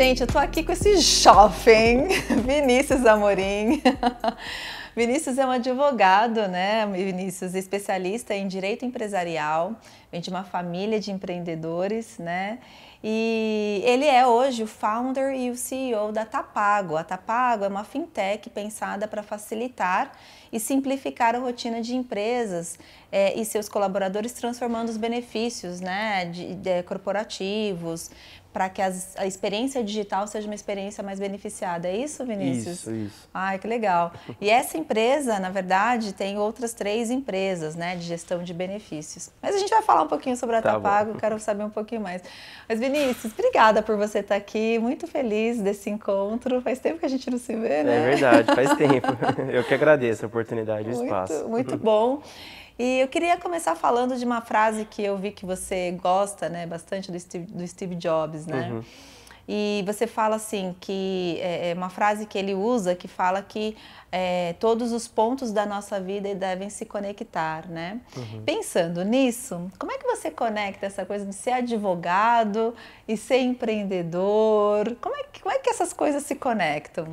Gente, eu tô aqui com esse jovem, Vinícius Amorim. Vinícius é um advogado, né? Vinícius é especialista em direito empresarial, vem de uma família de empreendedores, né? E ele é hoje o founder e o CEO da Tapago. A Tapago é uma fintech pensada para facilitar e simplificar a rotina de empresas e seus colaboradores, transformando os benefícios, né, corporativos, para que a experiência digital seja uma experiência mais beneficiada. É isso, Vinícius? Isso. Ai, que legal. E essa empresa, na verdade, tem outras 3 empresas, né, de gestão de benefícios. Mas a gente vai falar um pouquinho sobre a Tapago, quero saber um pouquinho mais. Mas, Vinícius, obrigada por você estar aqui, muito feliz desse encontro. Faz tempo que a gente não se vê, né? É verdade, faz tempo. Eu que agradeço a oportunidade e o espaço. Muito bom. E eu queria começar falando de uma frase que eu vi que você gosta, né, bastante do Steve Jobs, né? Uhum. E você fala assim, que é uma frase que ele usa, que fala que todos os pontos da nossa vida devem se conectar, né? Uhum. Pensando nisso, como é que você conecta essa coisa de ser advogado e ser empreendedor? Como é que essas coisas se conectam?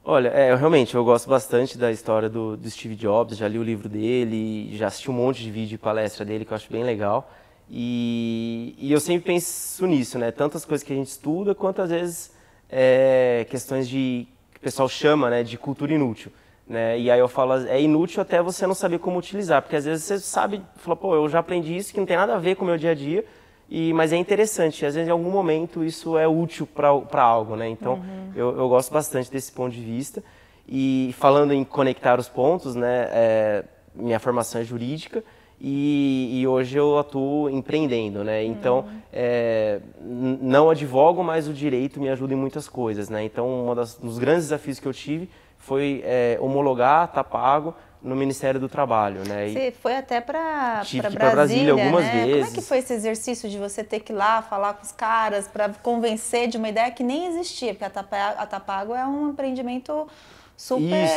Olha, realmente, eu gosto bastante da história do Steve Jobs, já li o livro dele, já assisti um monte de vídeo e palestra dele que eu acho bem legal. E eu sempre penso nisso, né? Tanto as coisas que a gente estuda, quanto às vezes questões que o pessoal chama, né, de cultura inútil. Né? E aí eu falo, é inútil até você não saber como utilizar, porque às vezes você sabe, fala, pô, eu já aprendi isso que não tem nada a ver com o meu dia a dia, mas é interessante, às vezes em algum momento isso é útil para algo, né? Então eu gosto bastante desse ponto de vista. E falando em conectar os pontos, né, minha formação é jurídica e hoje eu atuo empreendendo, né? Então não advogo, mas o direito me ajuda em muitas coisas, né? Então um dos grandes desafios que eu tive foi homologar a Tapago no Ministério do Trabalho, né? Você foi até para Brasília algumas né? vezes. Como é que foi esse exercício de você ter que ir lá falar com os caras para convencer de uma ideia que nem existia? Porque a Tapago é um empreendimento super Isso,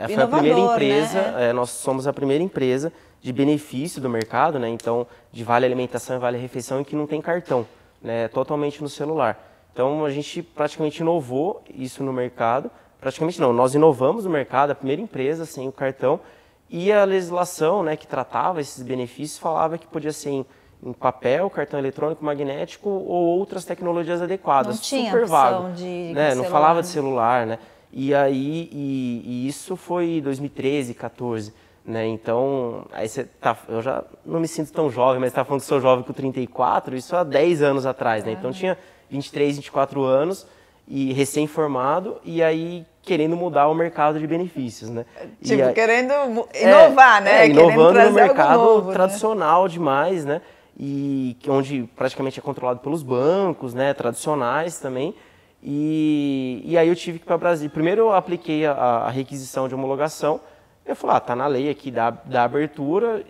foi a primeira empresa, né? Nós somos a primeira empresa de benefício do mercado, né? Então, de vale alimentação e vale refeição, em que não tem cartão, né? Totalmente no celular. Então, a gente praticamente inovou isso no mercado. Praticamente não, nós inovamos no mercado, a primeira empresa sem o cartão, e a legislação, né, que tratava esses benefícios falava que podia ser em papel, cartão eletrônico, magnético ou outras tecnologias adequadas. Não tinha super vago, né? Não falava de celular, né? E aí isso foi em 2013, 14, né? Então, aí eu já não me sinto tão jovem, mas está falando que sou jovem com 34, isso há 10 anos atrás, né? Então tinha 23, 24 anos e recém-formado, e aí querendo mudar o mercado de benefícios, né? Tipo, querendo inovar, né? Inovando no mercado novo, tradicional, né? Demais, né? E onde praticamente é controlado pelos bancos, né? Tradicionais também. E aí eu tive que ir para Brasília. Primeiro eu apliquei a requisição de homologação. Eu falei, tá na lei aqui da abertura,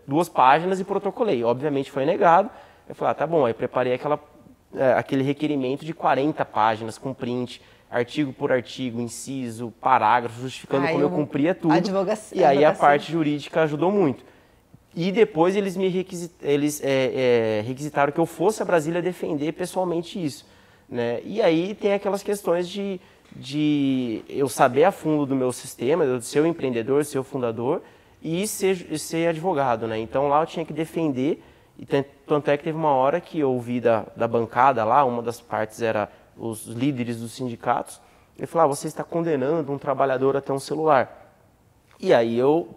2 páginas e protocolei. Obviamente foi negado. Eu falei, tá bom. Aí preparei aquele requerimento de 40 páginas com print, artigo por artigo, inciso, parágrafo, justificando como eu cumpria tudo. E aí a parte jurídica ajudou muito. E depois eles requisitaram que eu fosse a Brasília defender pessoalmente isso, né? E aí tem aquelas questões de eu saber a fundo do meu sistema, de ser o empreendedor, ser o fundador e ser advogado, né? Então lá eu tinha que defender. E tanto é que teve uma hora que eu ouvi da bancada lá, uma das partes era os líderes dos sindicatos, ele falou, você está condenando um trabalhador a ter um celular. E aí eu,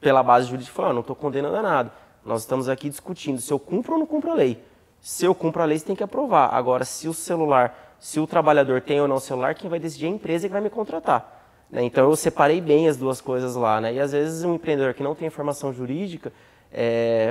pela base jurídica, falei, não estou condenando nada. Nós estamos aqui discutindo se eu cumpro ou não cumpro a lei. Se eu cumpro a lei, você tem que aprovar. Agora, se o trabalhador tem ou não celular, quem vai decidir é a empresa que vai me contratar. Né? Então eu separei bem as duas coisas lá, né? E às vezes um empreendedor que não tem formação jurídica,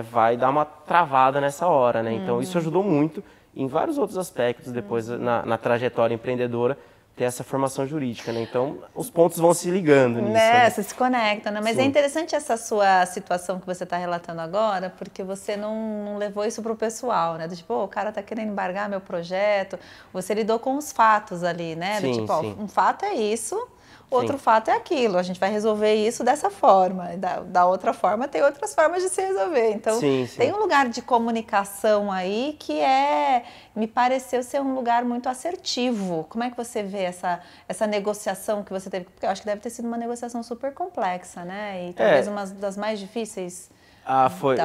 vai dar uma travada nessa hora, né? Então isso ajudou muito em vários outros aspectos depois na trajetória empreendedora ter essa formação jurídica, né? Então os pontos vão se ligando nisso. Né? Você se conecta, né? Mas Sim. É interessante essa sua situação que você está relatando agora, porque você não levou isso para o pessoal, né? Do tipo, o cara está querendo embargar meu projeto. Você lidou com os fatos ali, né? Sim, Do tipo, sim. Um fato é isso. outro fato é aquilo, a gente vai resolver isso dessa forma, da outra forma tem outras formas de se resolver. Então, tem um lugar de comunicação aí que me pareceu ser um lugar muito assertivo. Como é que você vê essa negociação que você teve? Porque eu acho que deve ter sido uma negociação super complexa, né? E talvez uma das mais difíceis. Foi.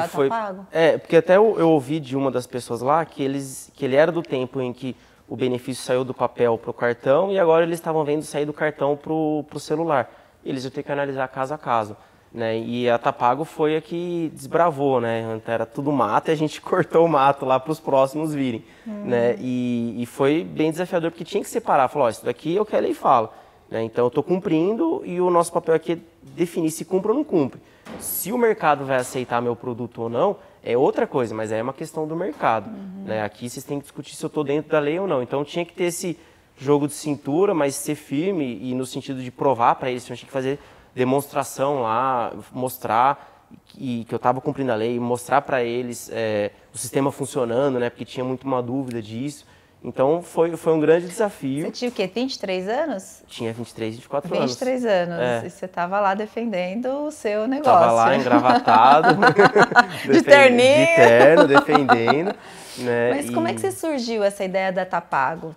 Porque até eu ouvi de uma das pessoas lá que ele era do tempo em que o benefício saiu do papel para o cartão e agora eles estavam vendo sair do cartão para o celular. Eles iam ter que analisar caso a caso, né? E a Tapago foi a que desbravou, né? Era tudo mato e a gente cortou o mato lá para os próximos virem, né? E foi bem desafiador porque tinha que separar. Falou, isso daqui é o que a lei fala, né? Então eu estou cumprindo e o nosso papel aqui é definir se cumpre ou não cumpre. Se o mercado vai aceitar meu produto ou não, é outra coisa, mas é uma questão do mercado. Né? Aqui vocês têm que discutir se eu estou dentro da lei ou não. Então tinha que ter esse jogo de cintura, mas ser firme e no sentido de provar para eles. Eu tinha que fazer demonstração lá, mostrar que eu estava cumprindo a lei, mostrar para eles o sistema funcionando, né? Porque tinha muito uma dúvida disso. Então foi um grande desafio. Você tinha o quê? 23 anos? Tinha 23, 24 anos. 23 anos. E você estava lá defendendo o seu negócio. Estava lá engravatado. De terninho. De terno, defendendo. Né? Mas como é que você surgiu essa ideia da Tapago?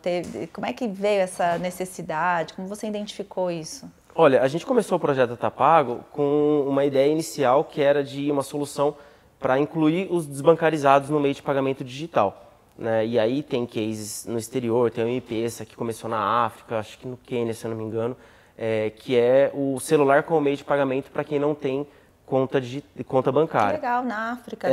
Como é que veio essa necessidade? Como você identificou isso? Olha, a gente começou o projeto da Tapago com uma ideia inicial que era de uma solução para incluir os desbancarizados no meio de pagamento digital. Né? E aí tem cases no exterior, tem o M-Pesa que começou na África, acho que no Quênia, se eu não me engano, que é o celular como meio de pagamento para quem não tem conta bancária. Que legal, na África.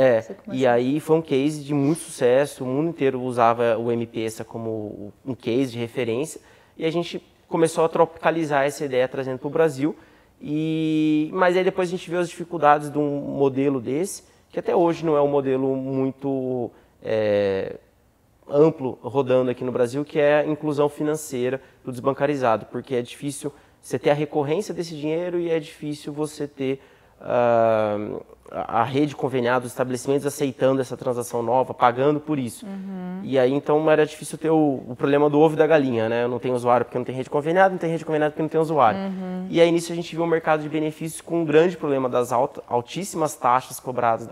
E aí foi um case de muito sucesso, o mundo inteiro usava o M-Pesa como um case de referência e a gente começou a tropicalizar essa ideia trazendo para o Brasil. Mas aí depois a gente viu as dificuldades de um modelo desse, que até hoje não é um modelo muito amplo rodando aqui no Brasil, que é a inclusão financeira do desbancarizado, porque é difícil você ter a recorrência desse dinheiro e é difícil você ter a rede conveniada, os estabelecimentos aceitando essa transação nova, pagando por isso. E aí então era difícil ter o problema do ovo e da galinha, né? Eu não tenho usuário porque não tem rede conveniada, não tem rede conveniada porque não tem usuário. E aí nisso a gente viu um mercado de benefícios com um grande problema das altíssimas taxas cobradas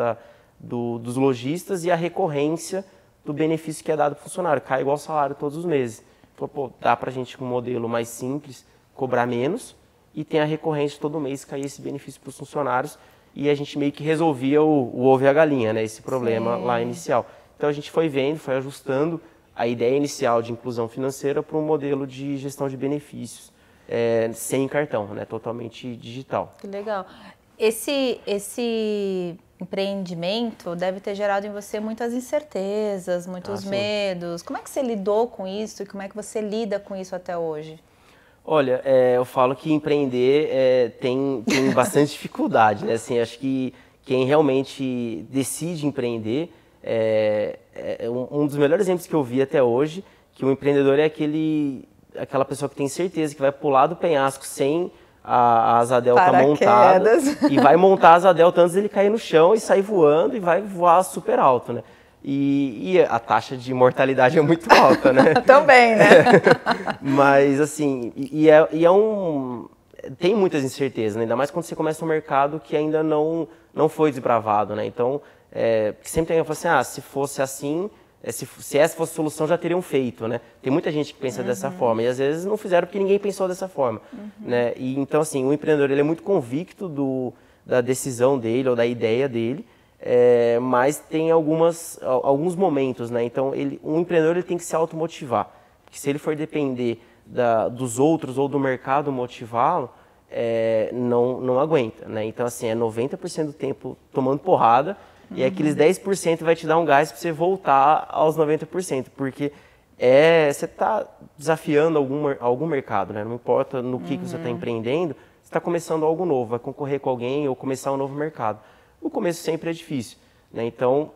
dos lojistas e a recorrência do benefício que é dado para o funcionário, cai igual salário todos os meses. Falou, pô, dá para a gente com um modelo mais simples, cobrar menos e tem a recorrência todo mês, cair esse benefício para os funcionários e a gente meio que resolvia o ovo e a galinha, né, esse problema lá inicial. Então a gente foi vendo, foi ajustando a ideia inicial de inclusão financeira para um modelo de gestão de benefícios sem cartão, né, totalmente digital. Que legal. Esse empreendimento deve ter gerado em você muitas incertezas, muitos medos. Como é que você lidou com isso e como é que você lida com isso até hoje? Olha, eu falo que empreender tem bastante dificuldade, né? Assim, acho que quem realmente decide empreender um dos melhores exemplos que eu vi até hoje, que o empreendedor é aquela pessoa que tem certeza que vai pular do penhasco sem a asa delta montada e vai montar a asa delta antes dele cair no chão e sair voando e vai voar super alto, né? E a taxa de mortalidade é muito alta, né? Também, né? Mas assim, tem muitas incertezas, né? Ainda mais quando você começa um mercado que ainda não foi desbravado, né? Então, sempre tem que falar assim, se fosse assim, se essa fosse a solução, já teriam feito, né? Tem muita gente que pensa dessa forma, e às vezes não fizeram porque ninguém pensou dessa forma, né? E, então, assim, o empreendedor ele é muito convicto da decisão dele ou da ideia dele, mas tem alguns momentos, né? Então, um empreendedor ele tem que se automotivar, porque se ele for depender dos outros ou do mercado motivá-lo, não aguenta, né? Então, assim, 90% do tempo tomando porrada, e aqueles 10% vai te dar um gás para você voltar aos 90%, porque você está desafiando algum mercado, né? Não importa no que você está empreendendo, você está começando algo novo, vai concorrer com alguém ou começar um novo mercado. O começo sempre é difícil, né? Então,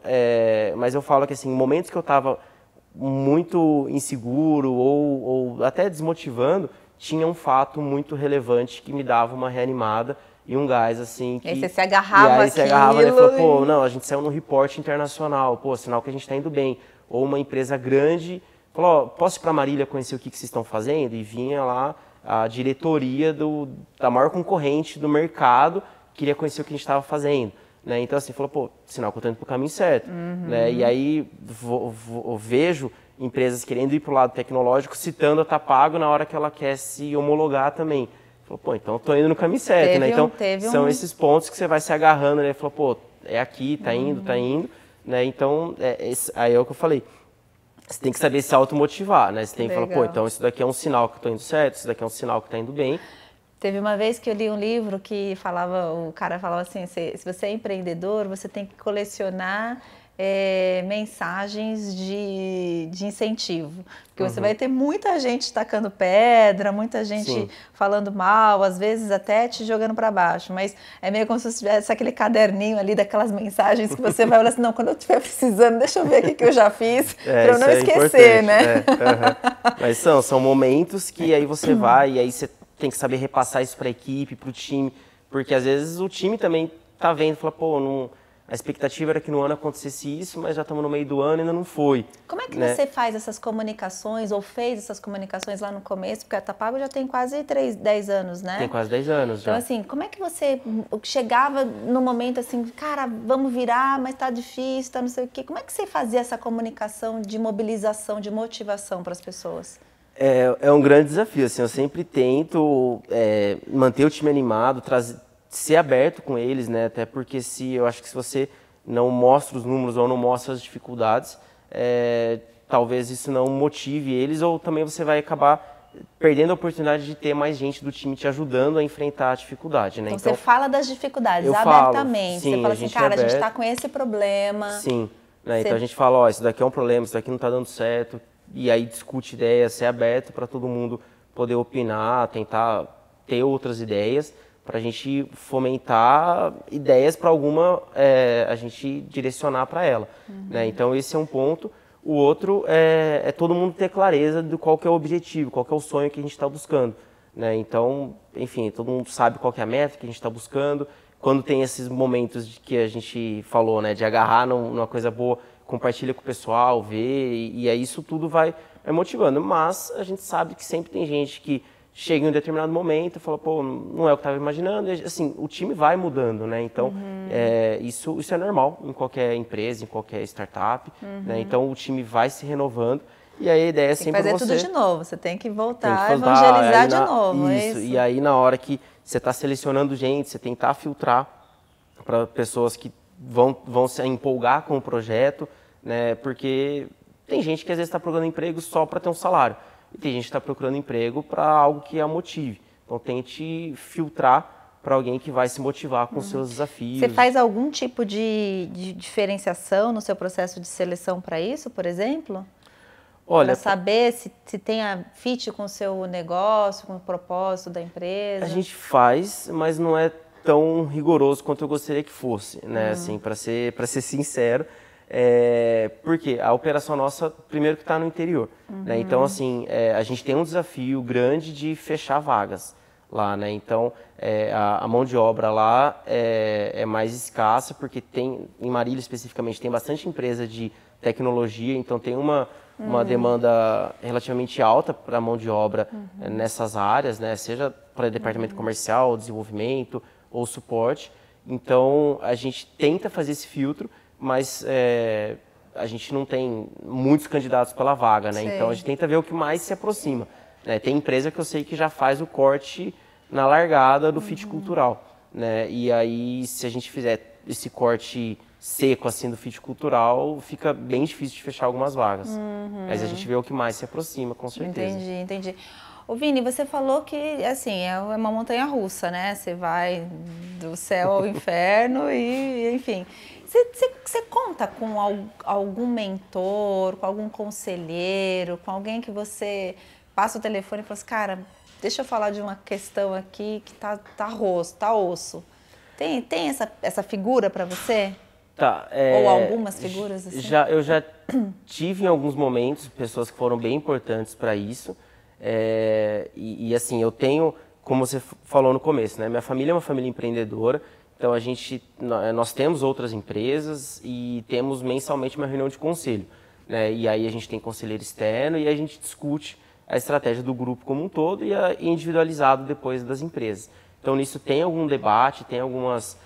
mas eu falo que assim, em momentos que eu estava muito inseguro ou até desmotivando, tinha um fato muito relevante que me dava uma reanimada e um gás, assim, que... E aí você se agarrava e aí você agarrava e falou, pô, não, a gente saiu num reporte internacional, pô, sinal que a gente está indo bem. Ou uma empresa grande falou, posso ir para Marília conhecer o que vocês estão fazendo? E vinha lá a diretoria da maior concorrente do mercado queria conhecer o que a gente estava fazendo. Né? Então, assim, falou, pô, sinal que eu estou indo para o caminho certo. Né? E aí vejo empresas querendo ir para o lado tecnológico, citando a Tapago na hora que ela quer se homologar também. Falou, pô, então eu estou indo no caminho certo. Né? Então, são esses pontos que você vai se agarrando, né? Falou, pô, é aqui, tá indo, tá indo. Né? Então, aí é o que eu falei. Você tem que saber se automotivar, né? Você tem que falar, pô, então isso daqui é um sinal que eu estou indo certo, isso daqui é um sinal que está indo bem. Teve uma vez que eu li um livro que o cara falava assim, se você é empreendedor, você tem que colecionar mensagens de incentivo. Porque você vai ter muita gente tacando pedra, muita gente falando mal, às vezes até te jogando para baixo. Mas é meio como se você tivesse aquele caderninho ali daquelas mensagens que você vai olhar assim, não, quando eu estiver precisando, deixa eu ver o que eu já fiz, para eu não esquecer, né? Mas são momentos que aí você vai e aí você tem que saber repassar isso para a equipe, para o time, porque às vezes o time também tá vendo, fala, pô, a expectativa era que no ano acontecesse isso, mas já estamos no meio do ano e ainda não foi. Como é que você faz essas comunicações, ou fez essas comunicações lá no começo? Porque a Tapago já tem quase 10 anos, né? Tem quase 10 anos já. Então, assim, como é que você chegava no momento assim, cara, vamos virar, mas tá difícil, tá não sei o quê. Como é que você fazia essa comunicação de mobilização, de motivação para as pessoas? É um grande desafio, assim, eu sempre tento manter o time animado, ser aberto com eles, né? Até porque eu acho que se você não mostra os números ou não mostra as dificuldades, talvez isso não motive eles, ou também você vai acabar perdendo a oportunidade de ter mais gente do time te ajudando a enfrentar a dificuldade, né? Então você fala das dificuldades abertamente, você fala assim, cara, a gente está com esse problema. Sim, né? Então a gente fala, ó, isso daqui é um problema, isso daqui não está dando certo, e aí discute ideias, ser aberto para todo mundo poder opinar, tentar ter outras ideias, para a gente fomentar ideias para a gente direcionar para ela. Né? Então esse é um ponto. O outro é todo mundo ter clareza de qual que é o objetivo, qual que é o sonho que a gente está buscando. Né? Então, enfim, todo mundo sabe qual que é a meta que a gente está buscando. Quando tem esses momentos de que a gente falou, né, de agarrar numa coisa boa, compartilha com o pessoal, vê, e aí isso tudo vai motivando. Mas a gente sabe que sempre tem gente que chega em um determinado momento e fala, pô, não é o que eu estava imaginando. E, assim, o time vai mudando, né? Então, isso é normal em qualquer empresa, em qualquer startup. Né? Então, o time vai se renovando. E aí a ideia é sempre fazer você... tudo de novo, você tem que voltar a evangelizar de novo. Isso, e aí na hora que você está selecionando gente, você tentar filtrar para pessoas que vão se empolgar com o projeto, né? Porque tem gente que às vezes está procurando emprego só para ter um salário. E tem gente que está procurando emprego para algo que a motive. Então tente filtrar para alguém que vai se motivar com os seus desafios. Você faz algum tipo de diferenciação no seu processo de seleção para isso, por exemplo? Olha, para saber se tem a fit com o seu negócio, com o propósito da empresa? A gente faz, mas não é tão rigoroso quanto eu gostaria que fosse, né? Assim, para ser sincero, porque a operação nossa, primeiro que está no interior, né? Então, assim, a gente tem um desafio grande de fechar vagas lá, né? Então, a mão de obra lá é mais escassa, porque tem, em Marília especificamente, tem bastante empresa de tecnologia, então tem uma demanda relativamente alta para a mão de obra nessas áreas, né? Seja para departamento comercial, desenvolvimento ou suporte. Então, a gente tenta fazer esse filtro, mas a gente não tem muitos candidatos pela vaga, né? Então, a gente tenta ver o que mais se aproxima. Né? Tem empresa que eu sei que já faz o corte na largada do fit cultural, né? E aí, se a gente fizer esse corte seco assim do fit cultural, fica bem difícil de fechar algumas vagas. Mas a gente vê o que mais se aproxima, com certeza. Entendi. Ô Vini, você falou que assim, é uma montanha russa, né? Você vai do céu ao inferno e, enfim. Você conta com algum mentor, com algum conselheiro, com alguém que você passa o telefone e fala assim, cara, deixa eu falar de uma questão aqui que tá osso. Tem essa figura para você? Tá, ou algumas figuras assim? Eu já tive em alguns momentos pessoas que foram bem importantes para isso. E assim, eu tenho, como você falou no começo, né? Minha família é uma família empreendedora, então nós temos outras empresas e temos mensalmente uma reunião de conselho. Né? E aí a gente tem conselheiro externo e a gente discute a estratégia do grupo como um todo e individualizado depois das empresas. Então, nisso tem algum debate, tem alguns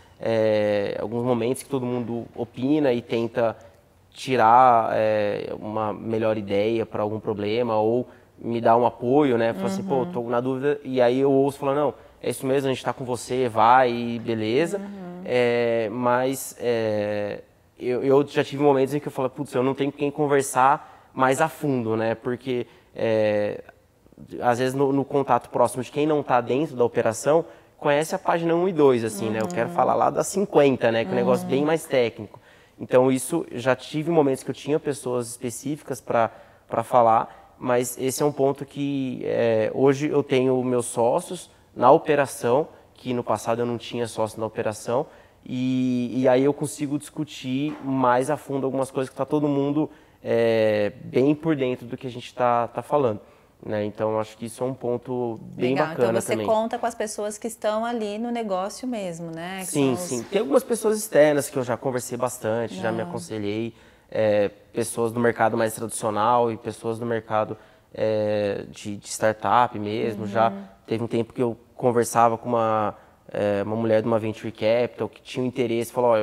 momentos que todo mundo opina e tenta tirar uma melhor ideia para algum problema ou me dar um apoio, né? Falar assim, pô, tô na dúvida, e aí eu ouço falando, não, é isso mesmo, a gente está com você, vai, beleza. Eu já tive momentos em que eu falo, putz, eu não tenho com quem conversar mais a fundo, né? Porque às vezes no contato próximo de quem não está dentro da operação, conhece a página 1 e 2, assim, né? Eu quero falar lá das 50, né? Que é um negócio bem mais técnico. Então, isso, já tive momentos que eu tinha pessoas específicas para falar, mas esse é um ponto que hoje eu tenho meus sócios na operação, que no passado eu não tinha sócio na operação, e aí eu consigo discutir mais a fundo algumas coisas que está todo mundo bem por dentro do que a gente está falando. Né? Então, acho que isso é um ponto bem bacana então você também. conta com as pessoas que estão ali no negócio mesmo, né? Que Sim, sim. Tem algumas pessoas externas que eu já conversei bastante, já me aconselhei. Pessoas do mercado mais tradicional e pessoas do mercado de startup mesmo. Já teve um tempo que eu conversava com uma mulher de uma venture capital que tinha um interesse, falou, ó,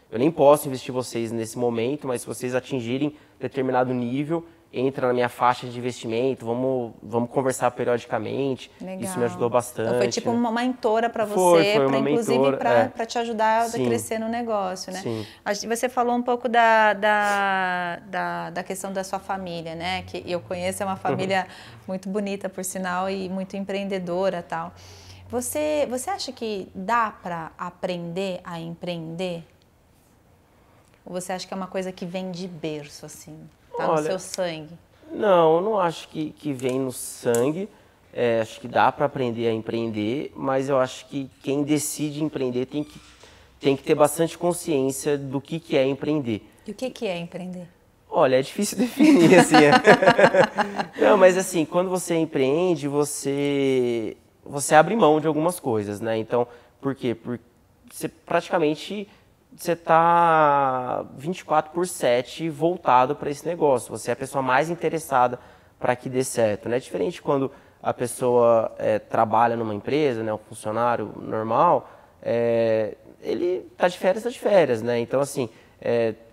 eu nem posso investir vocês nesse momento, mas se vocês atingirem determinado nível, entra na minha faixa de investimento, vamos conversar periodicamente. Legal. Isso me ajudou bastante. Então foi tipo uma mentora para você, foi inclusive para te ajudar a crescer no negócio, né? Sim. Você falou um pouco da questão da sua família, né? Que eu conheço, é uma família muito bonita, por sinal, e muito empreendedora, tal. Você acha que dá para aprender a empreender? Ou você acha que é uma coisa que vem de berço, assim? Tá no seu sangue? Não, eu não acho que vem no sangue. Acho que dá para aprender a empreender, mas eu acho que quem decide empreender tem que ter bastante consciência do que é empreender. E o que é empreender? Olha, é difícil definir, assim. Não, mas assim, quando você empreende, você abre mão de algumas coisas, né? Então, por quê? Porque você está 24/7 voltado para esse negócio. Você é a pessoa mais interessada para que dê certo. Né? Diferente quando a pessoa trabalha numa empresa, né, um funcionário normal, ele está de férias, né? Então, assim,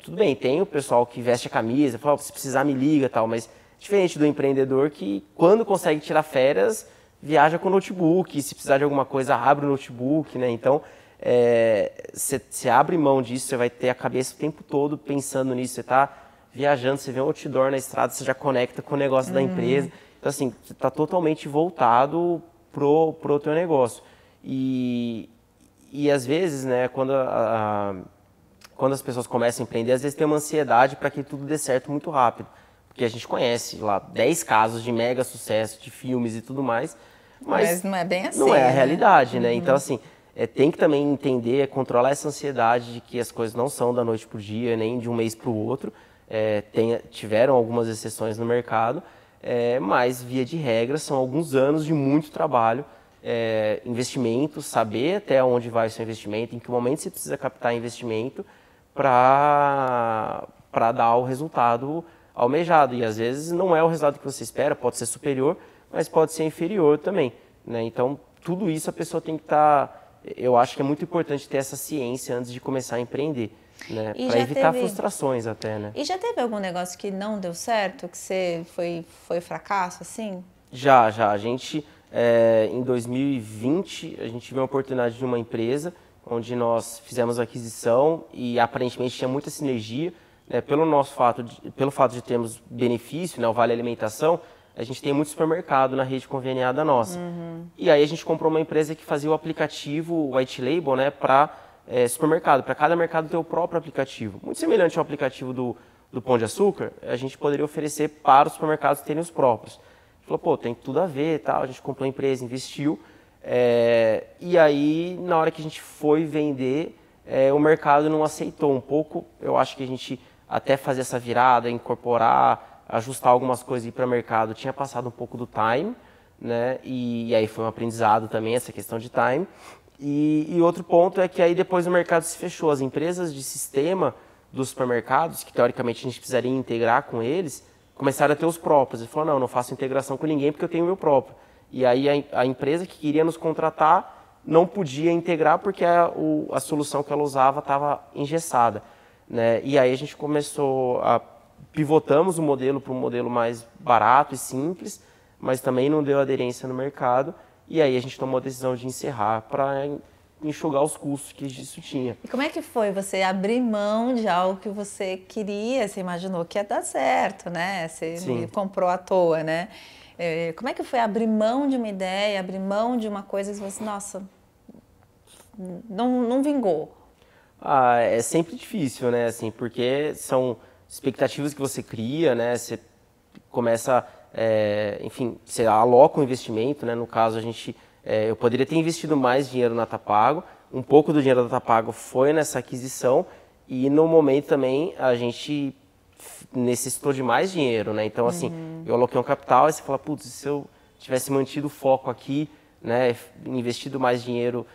tudo bem, tem o pessoal que veste a camisa, fala, se precisar me liga e tal, mas diferente do empreendedor que, quando consegue tirar férias, viaja com o notebook, se precisar de alguma coisa, abre o notebook, né? Então, você abre mão disso, você vai ter a cabeça o tempo todo pensando nisso, você está viajando, você vê um outdoor na estrada, você já conecta com o negócio da empresa. Então, assim, você está totalmente voltado pro teu negócio. E às vezes, né, quando as pessoas começam a empreender, às vezes tem uma ansiedade para que tudo dê certo muito rápido. Porque a gente conhece lá 10 casos de mega sucesso, de filmes e tudo mais, mas não é bem assim. Não é a né? realidade, né? Então, assim, tem que também entender, controlar essa ansiedade de que as coisas não são da noite para o dia, nem de um mês para o outro. Tiveram algumas exceções no mercado, mas, via de regra, são alguns anos de muito trabalho, investimento, saber até onde vai o seu investimento, em que momento você precisa captar investimento para dar o resultado almejado. E, às vezes, não é o resultado que você espera, pode ser superior, mas pode ser inferior também. Né? Então, tudo isso a pessoa tem que estar... Eu acho que é muito importante ter essa ciência antes de começar a empreender, né? Para evitar frustrações até, né? E já teve algum negócio que não deu certo, que você foi fracasso, assim? Já. A gente, em 2020, a gente viu uma oportunidade de uma empresa onde nós fizemos a aquisição e aparentemente tinha muita sinergia, né? Pelo fato de termos benefício, né? O Vale Alimentação, a gente tem muito supermercado na rede conveniada nossa. E aí a gente comprou uma empresa que fazia o aplicativo White Label, né, para supermercado. Para cada mercado ter o próprio aplicativo. Muito semelhante ao aplicativo do Pão de Açúcar, a gente poderia oferecer para os supermercados terem os próprios. A gente falou, pô, tem tudo a ver e tal. A gente comprou a empresa, investiu. E aí, na hora que a gente foi vender, o mercado não aceitou um pouco. Eu acho que a gente até fazer essa virada, incorporar, ajustar algumas coisas para o mercado, tinha passado um pouco do time, né? E aí foi um aprendizado também essa questão de time. E outro ponto é que aí depois o mercado se fechou. As empresas de sistema dos supermercados, que teoricamente a gente precisaria integrar com eles, começaram a ter os próprios. Ele falou, não, eu não faço integração com ninguém porque eu tenho o meu próprio. E aí a empresa que queria nos contratar não podia integrar porque a solução que ela usava estava engessada, né? E aí a gente pivotamos o modelo para um modelo mais barato e simples, mas também não deu aderência no mercado. E aí a gente tomou a decisão de encerrar para enxugar os custos que isso tinha. E como é que foi você abrir mão de algo que você queria, você imaginou que ia dar certo, né? Você Sim. comprou à toa, né? Como é que foi abrir mão de uma ideia, abrir mão de uma coisa e você falou assim, nossa, não vingou? É sempre difícil, né? Assim, porque são expectativas que você cria, né? Você começa, enfim, você aloca um investimento, né? No caso, eu poderia ter investido mais dinheiro na Tapago, um pouco do dinheiro da Tapago foi nessa aquisição e no momento também a gente necessitou de mais dinheiro, né? Então, assim, eu aloquei um capital e você fala, putz, se eu tivesse mantido o foco aqui, né? Investido mais dinheiro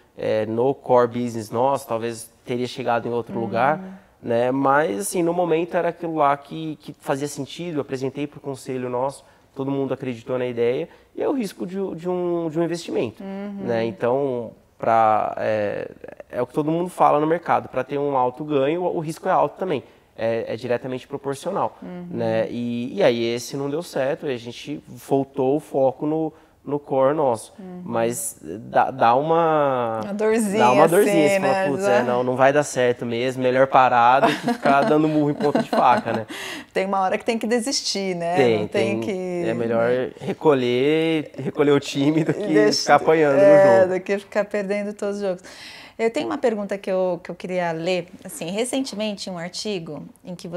no core business nosso, talvez teria chegado em outro lugar, né? Mas, assim, no momento era aquilo lá que fazia sentido, eu apresentei para o conselho nosso, todo mundo acreditou na ideia, e é o risco de um investimento, né? Então, é o que todo mundo fala no mercado, para ter um alto ganho, o risco é alto também, é diretamente proporcional, né? E aí esse não deu certo, a gente voltou o foco no core nosso, mas dá uma dorzinha, dá uma dorzinha, assim, você né? fala, putz, não vai dar certo mesmo, melhor parar do que ficar dando murro em ponta de faca, né? Tem uma hora que tem que desistir, né? É melhor recolher o time do que ficar apanhando no jogo. Do que ficar perdendo todos os jogos. Eu tenho uma pergunta que eu queria ler. Assim, recentemente, um artigo em que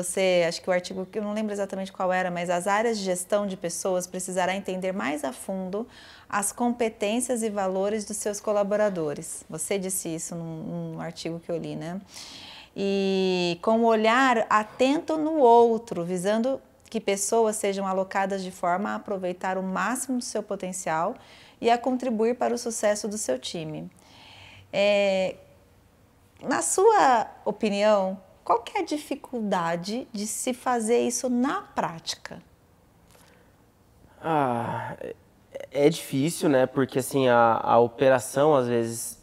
acho que o artigo, eu não lembro exatamente qual era, mas as áreas de gestão de pessoas precisará entender mais a fundo as competências e valores dos seus colaboradores. Você disse isso num artigo que eu li, né? E com um olhar atento no outro, visando que pessoas sejam alocadas de forma a aproveitar o máximo do seu potencial e a contribuir para o sucesso do seu time. Na sua opinião, qual que é a dificuldade de se fazer isso na prática? É difícil, né? Porque assim, a operação, às vezes,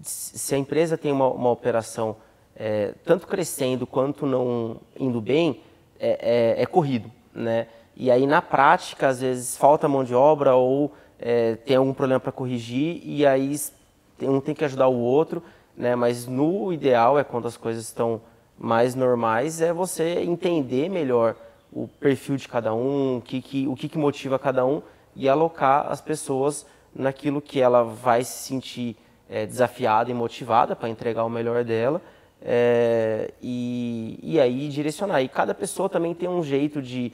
se a empresa tem uma operação tanto crescendo quanto não indo bem, é corrido, né? E aí, na prática, às vezes, falta mão de obra ou tem algum problema para corrigir e aí um tem que ajudar o outro, né? Mas no ideal é quando as coisas estão mais normais, é você entender melhor o perfil de cada um, o que motiva cada um e alocar as pessoas naquilo que ela vai se sentir desafiada e motivada para entregar o melhor dela e aí direcionar. E cada pessoa também tem um jeito de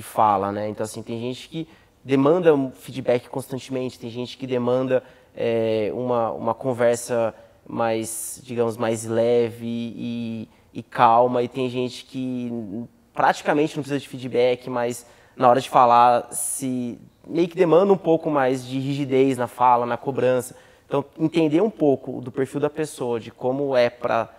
fala, né? Então, assim, tem gente que demanda um feedback constantemente, tem gente que demanda uma conversa mais, digamos, mais leve e calma, e tem gente que praticamente não precisa de feedback, mas na hora de falar meio que demanda um pouco mais de rigidez na fala, na cobrança. Então, entender um pouco do perfil da pessoa, de como é para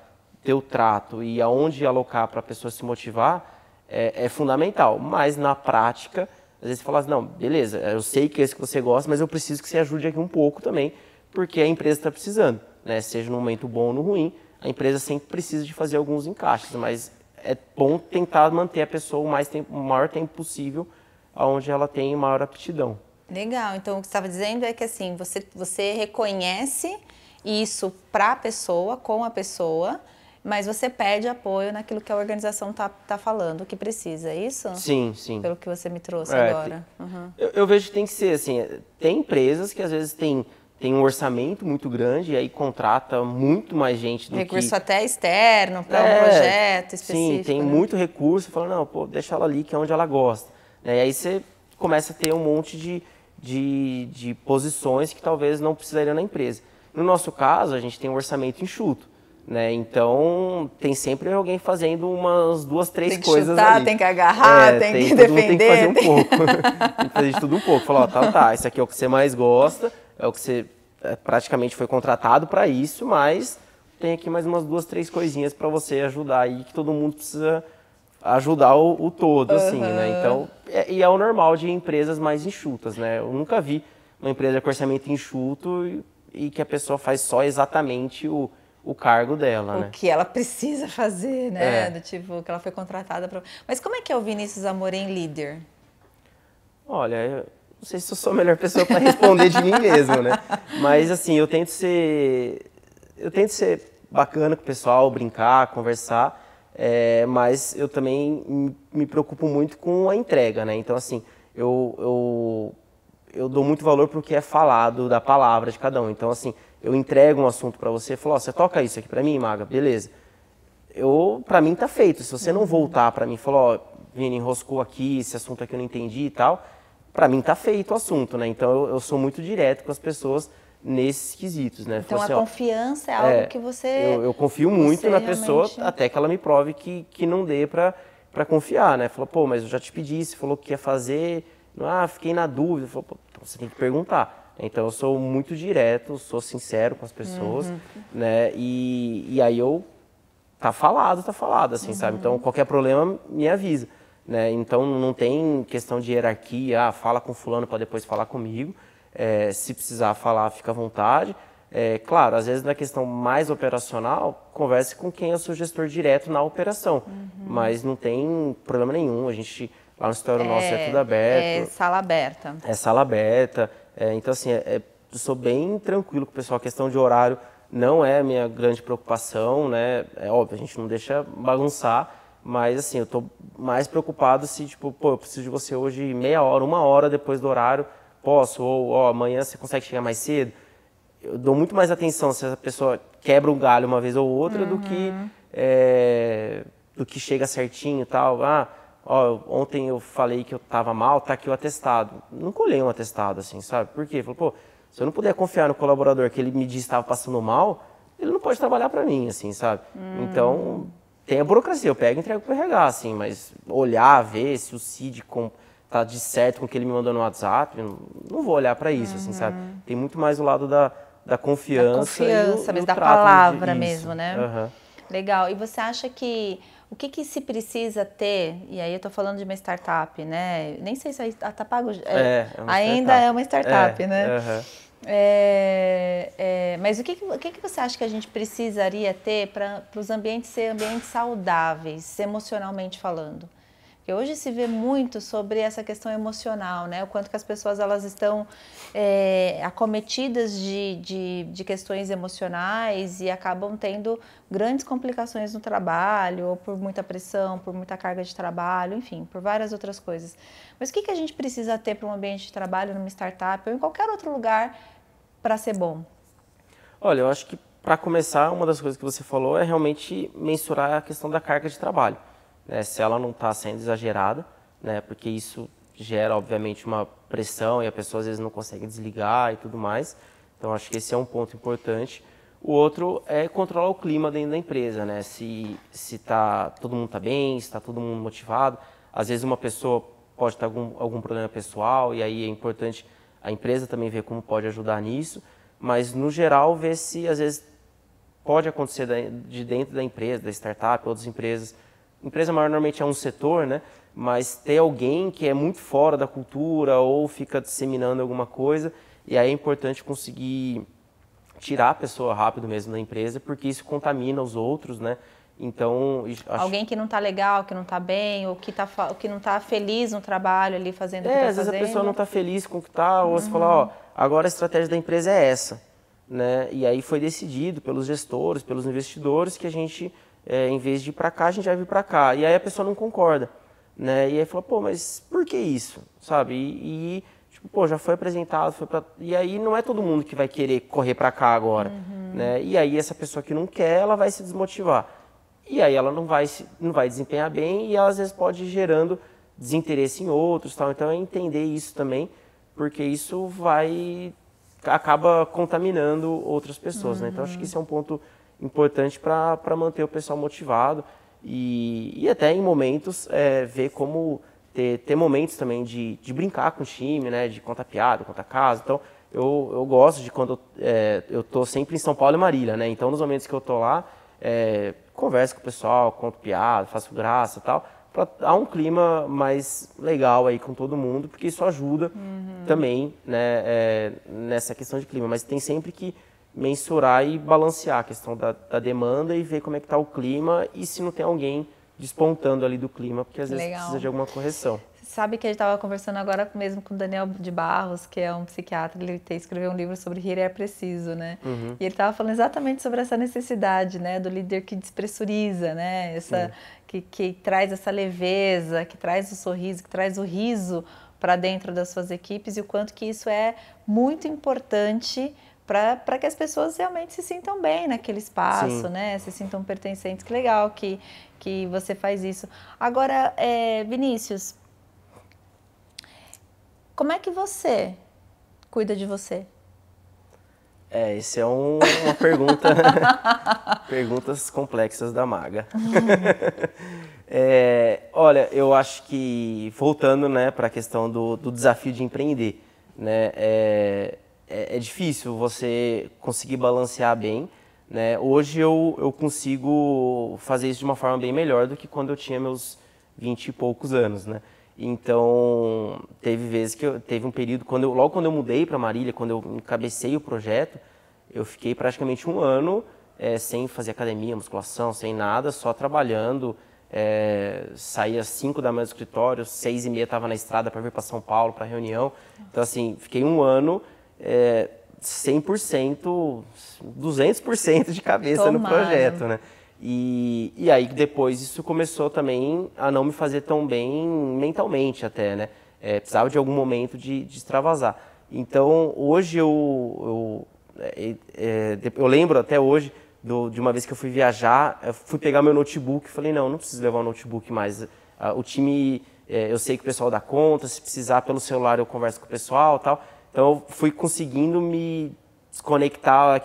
ter o trato e aonde alocar para a pessoa se motivar, é fundamental. Mas, na prática, às vezes você fala assim, não, beleza, eu sei que é isso que você gosta, mas eu preciso que você ajude aqui um pouco também, porque a empresa está precisando, né? Seja no momento bom ou no ruim, a empresa sempre precisa de fazer alguns encaixes, mas é bom tentar manter a pessoa o maior tempo possível, onde ela tem maior aptidão. Legal, então o que você estava dizendo é que assim, você reconhece isso para a pessoa, com a pessoa, mas você pede apoio naquilo que a organização tá falando, que precisa, é isso? Sim, sim. Pelo que você me trouxe agora. Eu vejo que tem que ser assim, tem empresas que às vezes tem um orçamento muito grande e aí contrata muito mais gente do recurso até externo para um projeto específico. Sim, tem né? muito recurso, fala, não, pô, deixa ela ali que é onde ela gosta. E aí você começa a ter um monte de posições que talvez não precisariam na empresa. No nosso caso, a gente tem um orçamento enxuto, né? Então, tem sempre alguém fazendo umas 2, 3 coisas chutar, ali. Tem que agarrar, tem que defender. Tem que fazer um pouco. Tem que fazer de tudo um pouco. Falar, ó, tá, esse aqui é o que você mais gosta, é o que você praticamente foi contratado para isso, mas tem aqui mais umas 2, 3 coisinhas para você ajudar aí, que todo mundo precisa ajudar o todo, assim, né? Então, e é o normal de empresas mais enxutas, né? Eu nunca vi uma empresa com orçamento enxuto e que a pessoa faz só exatamente o cargo dela, né? O que ela precisa fazer, né? Do tipo, que ela foi contratada para... Mas como é que é o Vinícius Amorim líder? Olha, eu não sei se eu sou a melhor pessoa para responder de mim mesmo, né? Mas, assim, eu tento ser bacana com o pessoal, brincar, conversar, mas eu também me preocupo muito com a entrega, né? Então, assim, eu dou muito valor para o que é falado da palavra de cada um. Então, assim, eu entrego um assunto para você e falo, ó, você toca isso aqui para mim, Maga? Beleza. Para mim tá feito. Se você não voltar para mim e falar, ó, Vini, enroscou aqui, esse assunto aqui eu não entendi e tal, para mim tá feito o assunto, né? Então, eu sou muito direto com as pessoas nesses quesitos, né? Então, assim, a confiança é algo que você... Eu confio muito na pessoa realmente... até que ela me prove que não dê para confiar, né? Falou, pô, mas eu já te pedi, você falou que ia fazer, fiquei na dúvida. Falou, pô, você tem que perguntar. Então, eu sou muito direto, sou sincero com as pessoas, né? E aí tá falado, assim, sabe? Então, qualquer problema, me avisa, né? Então, não tem questão de hierarquia, fala com fulano para depois falar comigo. Se precisar falar, fica à vontade. Claro, às vezes na questão mais operacional, converse com quem é o seu gestor direto na operação. Mas não tem problema nenhum, a gente, lá no escritório nosso é tudo aberto. É sala aberta. É sala aberta. Então, assim, eu sou bem tranquilo com o pessoal. A questão de horário não é a minha grande preocupação, né? É óbvio, a gente não deixa bagunçar, mas, assim, eu tô mais preocupado se, tipo, pô, eu preciso de você hoje meia hora, uma hora depois do horário, posso, ou amanhã você consegue chegar mais cedo. Eu dou muito mais atenção se essa pessoa quebra um galho uma vez ou outra do que chega certinho e tal. Ontem eu falei que eu estava mal, tá aqui o atestado. Não colhei um atestado assim, sabe? Por quê? Falei, pô, se eu não puder confiar no colaborador que ele me disse que estava passando mal, ele não pode trabalhar para mim, assim, sabe? Então, tem a burocracia, eu pego e entrego pro RH, assim, mas olhar, ver se o CID tá de certo com o que ele me mandou no WhatsApp, não vou olhar para isso, assim, sabe? Tem muito mais o lado da confiança. Da confiança, mas da palavra mesmo, né? Legal. E você acha que o que se precisa ter, e aí eu tô falando de uma startup, né? Nem sei se a Tapago ainda é uma startup, né? Mas o que você acha que a gente precisaria ter para os ambientes serem ambientes saudáveis, emocionalmente falando? Porque hoje se vê muito sobre essa questão emocional, né? O quanto que as pessoas elas estão acometidas de questões emocionais e acabam tendo grandes complicações no trabalho, ou por muita pressão, por muita carga de trabalho, enfim, por várias outras coisas. Mas o que a gente precisa ter para um ambiente de trabalho, numa startup ou em qualquer outro lugar para ser bom? Olha, eu acho que para começar, uma das coisas que você falou é realmente mensurar a questão da carga de trabalho. Se ela não está sendo exagerada, né, porque isso gera, obviamente, uma pressão e a pessoa às vezes não consegue desligar e tudo mais. Então, acho que esse é um ponto importante. O outro é controlar o clima dentro da empresa, né? Se todo mundo está bem, se está todo mundo motivado. Às vezes uma pessoa pode estar com algum problema pessoal e aí é importante a empresa também ver como pode ajudar nisso. Mas, no geral, ver se às vezes pode acontecer de dentro da empresa, da startup, outras empresas. Empresa maior normalmente é um setor, né? Mas ter alguém que é muito fora da cultura ou fica disseminando alguma coisa, e aí é importante conseguir tirar a pessoa rápido mesmo da empresa, porque isso contamina os outros, né? Então... Alguém que não está legal, que não está bem, ou que não está feliz no trabalho ali fazendo o que está fazendo. Às vezes a pessoa não está feliz com o que está, ou você fala, agora a estratégia da empresa é essa, né? E aí foi decidido pelos gestores, pelos investidores, que a gente... em vez de ir para cá, a gente vai vir para cá. E aí a pessoa não concorda, né? E aí fala, pô, mas por que isso? Sabe? Tipo, pô, já foi apresentado, e aí não é todo mundo que vai querer correr para cá agora, né? E aí essa pessoa que não quer, ela vai se desmotivar. E aí ela não vai desempenhar bem e ela às vezes pode ir gerando desinteresse em outros, tal. Então é entender isso também, porque isso acaba contaminando outras pessoas, né? Então acho que isso é um ponto importante para manter o pessoal motivado e até em momentos ver como ter momentos também de brincar com o time, né, de contar piada, contar caso. Então eu gosto de quando eu tô sempre em São Paulo e Marília, né? Então nos momentos que eu tô lá, converso com o pessoal, conto piada, faço graça e tal, para dar um clima mais legal aí com todo mundo, porque isso ajuda também, né, nessa questão de clima. Mas tem sempre que mensurar e balancear a questão da demanda e ver como é que está o clima e se não tem alguém despontando ali do clima, porque às vezes precisa de alguma correção. Sabe que a gente estava conversando agora mesmo com o Daniel de Barros, que é um psiquiatra, ele escreveu um livro sobre rir é preciso, né? E ele estava falando exatamente sobre essa necessidade, né, do líder que despressuriza, né? Que traz essa leveza, que traz o sorriso, que traz o riso para dentro das suas equipes e o quanto que isso é muito importante para que as pessoas realmente se sintam bem naquele espaço, né? Se sintam pertencentes. Que legal que você faz isso. Agora, Vinícius, como é que você cuida de você? Essa é uma pergunta, perguntas complexas da Maga. Olha, eu acho que, voltando, né, para a questão do desafio de empreender, né, é difícil você conseguir balancear bem, né? Hoje eu consigo fazer isso de uma forma bem melhor do que quando eu tinha meus 20 e poucos anos, né? Então, teve um período, logo quando eu mudei para Marília, quando eu encabecei o projeto, eu fiquei praticamente um ano sem fazer academia, musculação, sem nada, só trabalhando. Saía às 5 da manhã do escritório, 6h30 estava na estrada para vir para São Paulo, para reunião. Então, assim, fiquei um ano 100%, 200% de cabeça no projeto, né? E aí depois isso começou também a não me fazer tão bem mentalmente até, né? Precisava de algum momento de extravasar. Então hoje eu lembro até hoje de uma vez que eu fui viajar, eu fui pegar meu notebook e falei, não preciso levar o notebook mais. O time, eu sei que o pessoal dá conta, se precisar pelo celular eu converso com o pessoal e tal. Então eu fui conseguindo me desconectar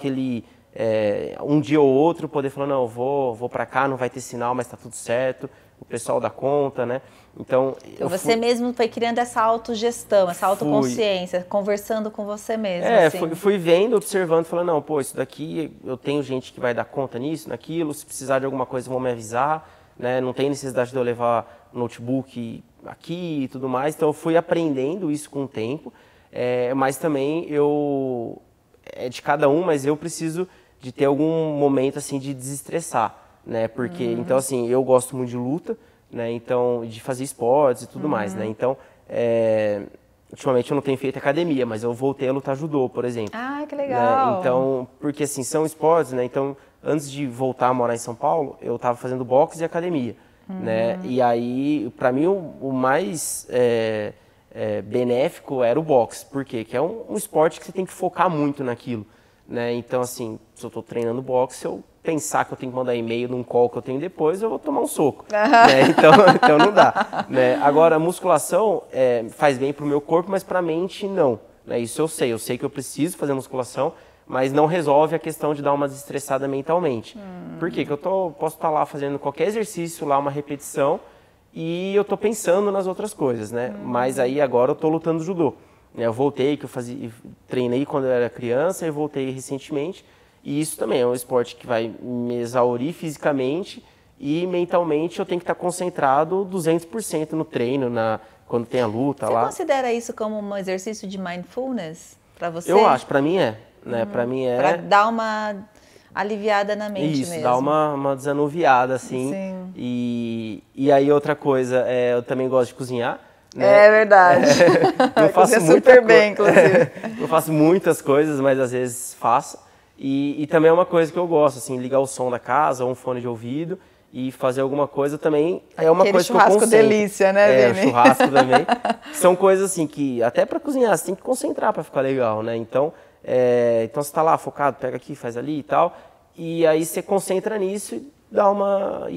um dia ou outro, poder falar, não, eu vou para cá, não vai ter sinal, mas tá tudo certo, o pessoal dá conta, né? Então você mesmo foi criando essa autogestão, essa autoconsciência, conversando com você mesmo. Fui vendo, observando, falando, não, pô, isso daqui, eu tenho gente que vai dar conta nisso, naquilo, se precisar de alguma coisa vão me avisar, né? Não tem necessidade de eu levar o notebook aqui e tudo mais. Então eu fui aprendendo isso com o tempo, mas também é de cada um, mas eu preciso de ter algum momento assim de desestressar, né? Porque então assim, eu gosto muito de luta, né? Então de fazer esportes e tudo mais, né? Então ultimamente eu não tenho feito academia, mas eu voltei a lutar judô, por exemplo. Ah, que legal. Né? Então, porque assim, são esportes, né? Então, antes de voltar a morar em São Paulo, eu estava fazendo boxe e academia, né? E aí, para mim, o mais benéfico era o boxe. Por quê? Que é um esporte que você tem que focar muito naquilo, né? Então, assim, se eu estou treinando boxe, se eu pensar que eu tenho que mandar e-mail num call que eu tenho depois, eu vou tomar um soco, né? Então não dá, né? Agora, a musculação faz bem para o meu corpo, mas para a mente não, né? Isso eu sei que eu preciso fazer musculação, mas não resolve a questão de dar uma desestressada mentalmente. Por quê? Que posso estar lá fazendo qualquer exercício, lá uma repetição, e eu estou pensando nas outras coisas, né? Mas aí agora eu estou lutando judô. Eu voltei, treinei quando eu era criança e voltei recentemente. E isso também é um esporte que vai me exaurir fisicamente e mentalmente eu tenho que estar concentrado 200% no treino, quando tem a luta lá. Você considera isso como um exercício de mindfulness para você? Eu acho, para mim né? Para mim Para dar uma aliviada na mente mesmo. Isso, dar uma desanuviada, assim. Sim. E aí outra coisa, eu também gosto de cozinhar. Né? É verdade. Eu faço super bem, inclusive. Eu faço muitas coisas, mas às vezes faço. E também é uma coisa que eu gosto, assim, ligar o som da casa ou um fone de ouvido e fazer alguma coisa também é uma coisa que eu concentro. Churrasco delícia, né, Vini? Churrasco também. São coisas assim que, até para cozinhar, você tem que concentrar para ficar legal, né? Então você tá lá focado, pega aqui, faz ali e tal. E aí você concentra nisso e dá uma...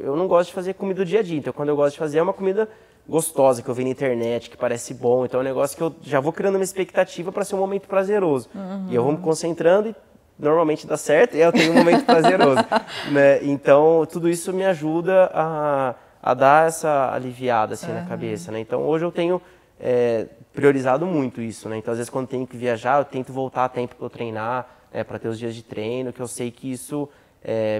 eu não gosto de fazer comida do dia a dia. Então, quando eu gosto de fazer é uma comida gostosa, que eu vi na internet, que parece bom. Então, é um negócio que eu já vou criando uma expectativa para ser um momento prazeroso. E eu vou me concentrando e normalmente dá certo e eu tenho um momento prazeroso, né? Então, tudo isso me ajuda a dar essa aliviada assim na cabeça, né? Então, hoje eu tenho priorizado muito isso, né? Então, às vezes, quando tenho que viajar, eu tento voltar a tempo para eu treinar, para ter os dias de treino, que eu sei que isso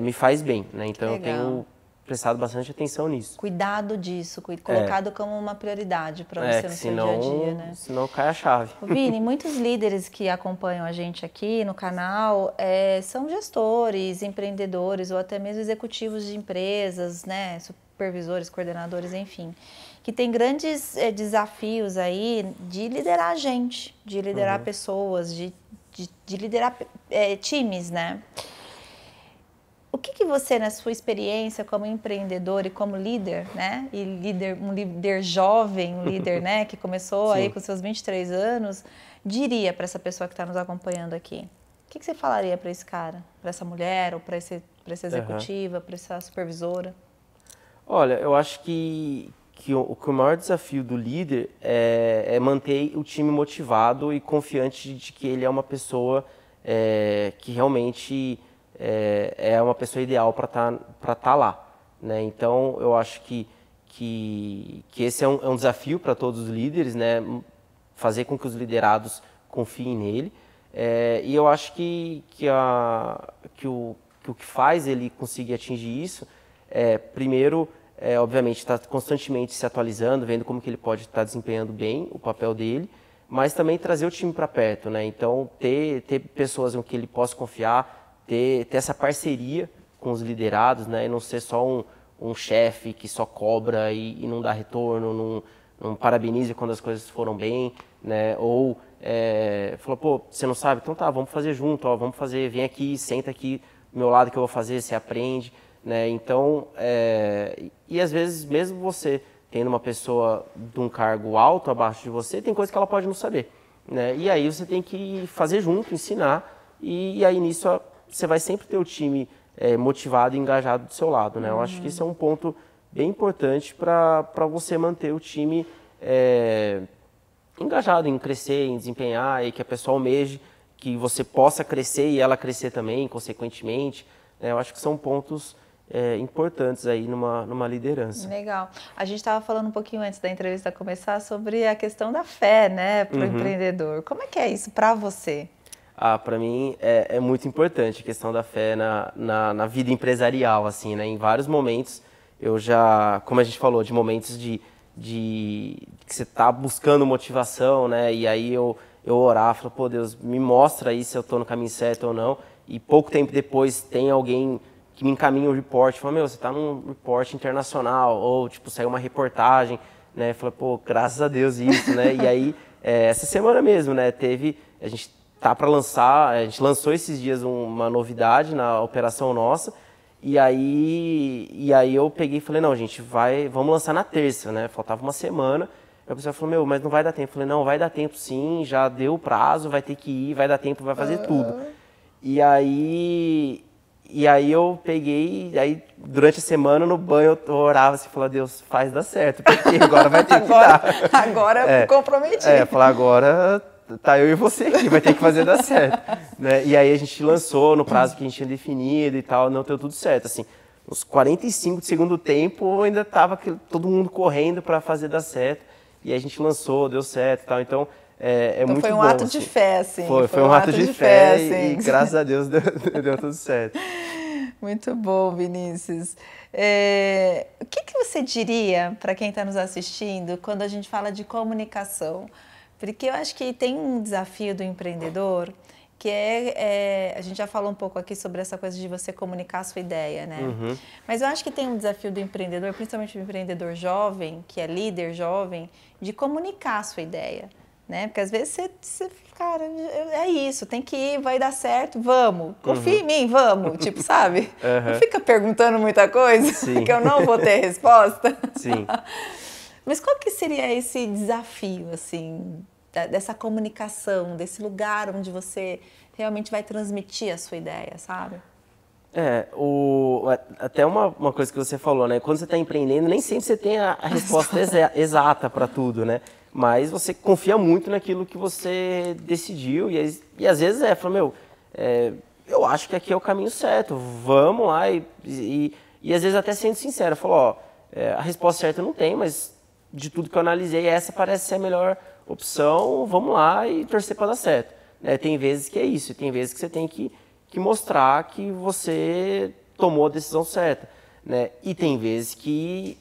me faz bem, né? Então, eu tenho prestado bastante atenção nisso. Cuidado disso, colocado como uma prioridade para você no seu dia a dia, né? Senão cai a chave. Vini, muitos líderes que acompanham a gente aqui no canal são gestores, empreendedores ou até mesmo executivos de empresas, né? Supervisores, coordenadores, enfim, que tem grandes desafios aí de liderar a gente, de liderar pessoas, de liderar times, né? O que você, na sua experiência como empreendedor e como líder, né? E um líder jovem, um líder, né, que começou aí com seus 23 anos, diria para essa pessoa que está nos acompanhando aqui? O que você falaria para esse cara, para essa mulher, ou para essa executiva, para essa supervisora? Olha, eu acho que o maior desafio do líder é manter o time motivado e confiante de que ele é uma pessoa que realmente é uma pessoa ideal para tá lá, né? Então, eu acho que esse é um desafio para todos os líderes, né? Fazer com que os liderados confiem nele. E eu acho que o que faz ele conseguir atingir isso primeiro, obviamente, está constantemente se atualizando, vendo como que ele pode estar desempenhando bem o papel dele, mas também trazer o time para perto, né? Então, ter pessoas em que ele possa confiar, ter essa parceria com os liderados, né? E não ser só um chefe que só cobra e não dá retorno, não parabeniza quando as coisas foram bem, né? Ou falou, pô, você não sabe? Então tá, vamos fazer junto, ó, vamos fazer, vem aqui, senta aqui do meu lado que eu vou fazer, você aprende, né? Então, e às vezes mesmo você tendo uma pessoa de um cargo alto abaixo de você, tem coisa que ela pode não saber, né? E aí você tem que fazer junto, ensinar, e aí nisso você vai sempre ter o time motivado e engajado do seu lado, né? Eu acho que esse é um ponto bem importante para você manter o time engajado em crescer, em desempenhar, e que a pessoa almeje que você possa crescer e ela crescer também, consequentemente, né? Eu acho que são pontos importantes aí numa liderança. Legal. A gente estava falando um pouquinho antes da entrevista começar sobre a questão da fé, né, para o empreendedor. Como é que é isso para você? Para mim é muito importante a questão da fé na vida empresarial, assim, né? Em vários momentos eu já, como a gente falou, de momentos de que você está buscando motivação, né? E aí eu orar, falo, pô, Deus, me mostra aí se eu estou no caminho certo ou não. E pouco tempo depois tem alguém que me encaminha um report, fala, meu, você está num report internacional, ou tipo, saiu uma reportagem, né? Fala, pô, graças a Deus isso, né? E aí, essa semana mesmo, né? A gente tá para lançar, a gente lançou esses dias uma novidade na operação nossa, e aí eu peguei e falei, não, gente, vamos lançar na terça, né? Faltava uma semana. Aí a pessoa falou, meu, mas não vai dar tempo. Eu falei, não, vai dar tempo sim, já deu o prazo, vai ter que ir, vai dar tempo, vai fazer tudo. E aí eu peguei, aí durante a semana no banho eu orava assim, falava, Deus, faz dar certo, porque agora vai ter que dar. Agora eu comprometi. Falar, agora tá eu e você aqui, vai ter que fazer dar certo. Né? E aí a gente lançou no prazo que a gente tinha definido e tal, não deu tudo certo. Assim, uns 45 de segundo tempo ainda tava todo mundo correndo para fazer dar certo. E aí a gente lançou, deu certo e tal, então então muito bom. Foi um ato de fé, assim. Foi um ato de fé assim. E graças a Deus deu tudo certo. Muito bom, Vinícius. O que você diria para quem está nos assistindo quando a gente fala de comunicação? Porque eu acho que tem um desafio do empreendedor que a gente já falou um pouco aqui sobre essa coisa de você comunicar a sua ideia, né? Mas eu acho que tem um desafio do empreendedor, principalmente do empreendedor jovem, que é líder jovem, de comunicar a sua ideia, né? Porque às vezes você cara, é isso, tem que ir, vai dar certo, vamos, confia em mim, vamos, tipo, sabe? Não fica perguntando muita coisa, que eu não vou ter resposta. Sim. Mas qual que seria esse desafio, assim, dessa comunicação, desse lugar onde você realmente vai transmitir a sua ideia, sabe? Até uma coisa que você falou, né? Quando você está empreendendo, nem sempre você tem a resposta exata para tudo, né? Mas você confia muito naquilo que você decidiu e às vezes fala, meu, eu acho que aqui é o caminho certo, vamos lá e às vezes até sendo sincero, falo, ó, a resposta certa eu não tem, mas de tudo que eu analisei, essa parece ser a melhor opção, vamos lá e torcer para dar certo. Tem vezes que é isso, tem vezes que você tem que mostrar que você tomou a decisão certa. né? E tem vezes que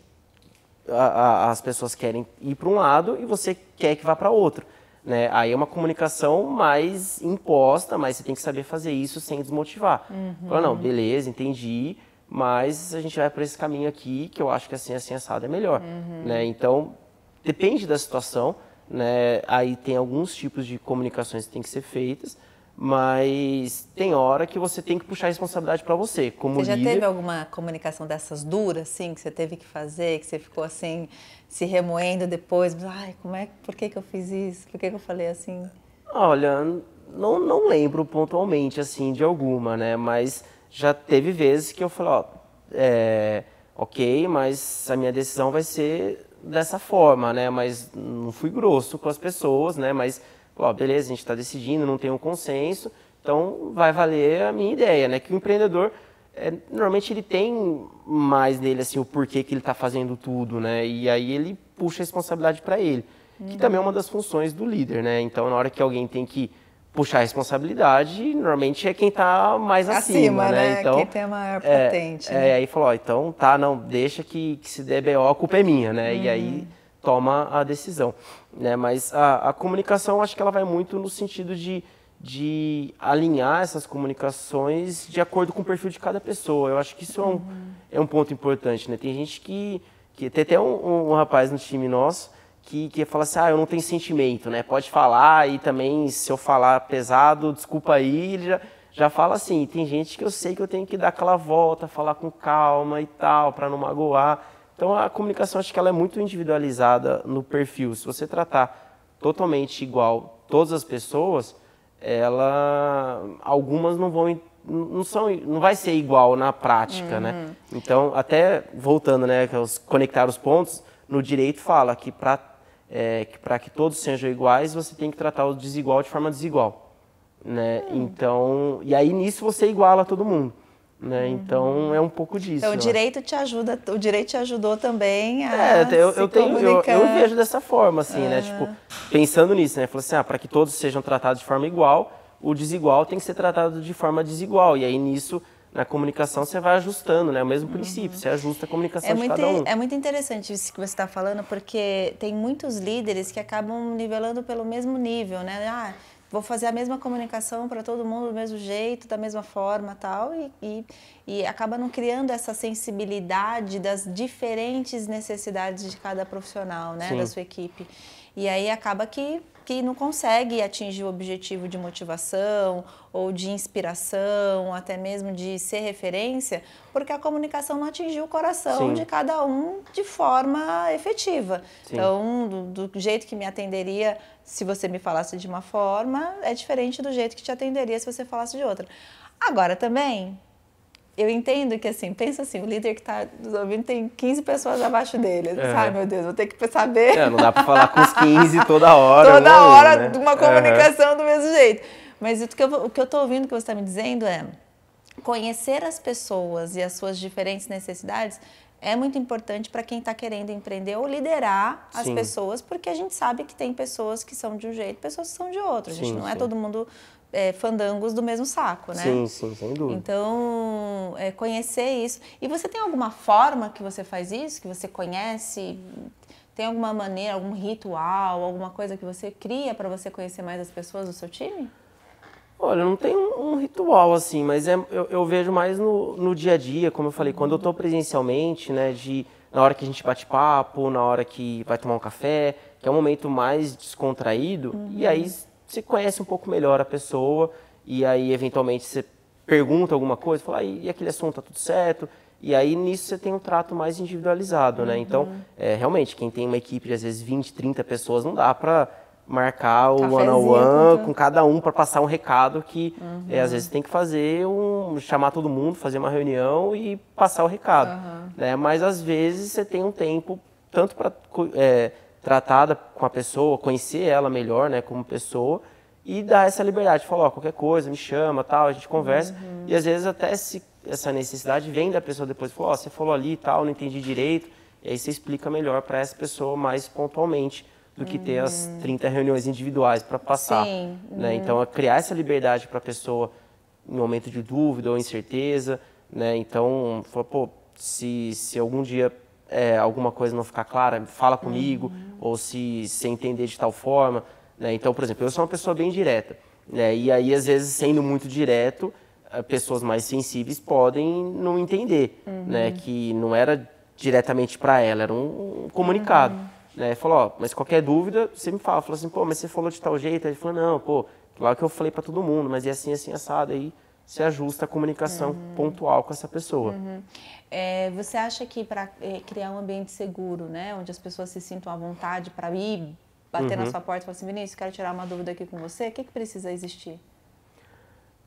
as pessoas querem ir para um lado e você quer que vá para outro, né? Aí é uma comunicação mais imposta, mas você tem que saber fazer isso sem desmotivar. Fala, não, beleza, entendi, mas a gente vai por esse caminho aqui, que eu acho que assim assado é melhor, né? Então, depende da situação, né? Aí tem alguns tipos de comunicações que têm que ser feitas, mas tem hora que você tem que puxar a responsabilidade para você, como líder. Você já teve alguma comunicação dessas duras, assim, que você teve que fazer, que você ficou assim, se remoendo depois? Ai, por que eu fiz isso? Por que eu falei assim? Olha, não lembro pontualmente, assim, de alguma, né? Mas já teve vezes que eu falei, ó, ok, mas a minha decisão vai ser dessa forma, né? Mas não fui grosso com as pessoas, né? Mas, ó, beleza, a gente está decidindo, não tem um consenso, então vai valer a minha ideia, né? Que o empreendedor, normalmente ele tem mais nele, assim, o porquê que ele está fazendo tudo, né? E aí ele puxa a responsabilidade para ele, que também é uma das funções do líder, né? Então, na hora que alguém tem que puxar a responsabilidade, normalmente é quem está mais acima, né? Então, quem tem a maior patente. Né? Aí falou, ó, então tá, não, deixa que se der BO, a culpa é minha, né? E aí toma a decisão, né? Mas a comunicação, acho que ela vai muito no sentido de alinhar essas comunicações de acordo com o perfil de cada pessoa. Eu acho que isso é um ponto importante, né? Tem gente que tem até um rapaz no time nosso que fala assim, eu não tenho sentimento, né? Pode falar, e também se eu falar pesado, desculpa aí, ele já fala assim. Tem gente que eu sei que eu tenho que dar aquela volta, falar com calma e tal, para não magoar. Então a comunicação, acho que ela é muito individualizada no perfil. Se você tratar totalmente igual todas as pessoas, algumas não vai ser igual na prática, né? Então, até voltando, né, conectar os pontos, no direito fala que para que todos sejam iguais, você tem que tratar o desigual de forma desigual, né? Então, e aí nisso você iguala todo mundo, né? Então é um pouco disso. Então o direito te ajudou também a eu vejo dessa forma, assim, né? Tipo, pensando nisso, né? Falou assim, para que todos sejam tratados de forma igual, o desigual tem que ser tratado de forma desigual. E aí nisso, na comunicação, você vai ajustando, né? O mesmo princípio, você ajusta a comunicação de cada um. É muito interessante isso que você está falando, porque tem muitos líderes que acabam nivelando pelo mesmo nível, né? Vou fazer a mesma comunicação para todo mundo do mesmo jeito, da mesma forma, tal, e acaba não criando essa sensibilidade das diferentes necessidades de cada profissional, né? Da sua equipe. E aí acaba que não consegue atingir o objetivo de motivação ou de inspiração, até mesmo de ser referência, porque a comunicação não atingiu o coração de cada um de forma efetiva. Então, do jeito que me atenderia se você me falasse de uma forma, é diferente do jeito que te atenderia se você falasse de outra. Agora também, eu entendo que, assim, pensa assim, o líder que está nos ouvindo tem 15 pessoas abaixo dele. Ai, meu Deus, vou ter que saber. Não dá para falar com os 15 toda hora. Toda hora, né? Uma comunicação do mesmo jeito. Mas o que eu estou ouvindo que você está me dizendo é conhecer as pessoas e as suas diferentes necessidades é muito importante para quem está querendo empreender ou liderar as pessoas, porque a gente sabe que tem pessoas que são de um jeito, pessoas que são de outro. A gente não é todo mundo fandangos do mesmo saco, né? Sim, sem dúvida. Então, conhecer isso. E você tem alguma forma que você faz isso? Que você conhece? Tem alguma maneira, algum ritual, alguma coisa que você cria para você conhecer mais as pessoas do seu time? Olha, não tem um ritual assim, mas eu vejo mais no dia a dia, como eu falei, quando eu estou presencialmente, né, na hora que a gente bate papo, na hora que vai tomar um café, que é um momento mais descontraído, e aí você conhece um pouco melhor a pessoa, e aí eventualmente você pergunta alguma coisa, fala, e aquele assunto tá tudo certo? E aí nisso você tem um trato mais individualizado, né? Então, realmente, quem tem uma equipe de às vezes 20, 30 pessoas, não dá para marcar o one-on-one com cada um para passar um recado que às vezes tem que fazer chamar todo mundo, fazer uma reunião e passar o recado, né? Mas às vezes você tem um tempo tanto para tratar com a pessoa, conhecer ela melhor, né, como pessoa, e dar essa liberdade, falar, qualquer coisa, me chama, tal, a gente conversa, e às vezes até essa necessidade vem da pessoa depois, fala, você falou ali e tal, não entendi direito, e aí você explica melhor para essa pessoa mais pontualmente do que ter as 30 reuniões individuais para passar, né? Então, criar essa liberdade para a pessoa em momento de dúvida ou incerteza, né? Então, se algum dia alguma coisa não ficar clara, fala comigo, ou se você entender de tal forma, né? Então, por exemplo, eu sou uma pessoa bem direta, né? E aí, às vezes, sendo muito direto, pessoas mais sensíveis podem não entender, né? Que não era diretamente para ela, era um comunicado, né? Falou, ó, mas qualquer dúvida, você me fala assim, pô, mas você falou de tal jeito, aí ele falou, não, pô, claro que eu falei para todo mundo, mas é assim, assim, assado, aí você ajusta a comunicação pontual com essa pessoa. Você acha que para criar um ambiente seguro, né, onde as pessoas se sintam à vontade para ir bater na sua porta e falar assim, Vinícius, quero tirar uma dúvida aqui com você, o que precisa existir?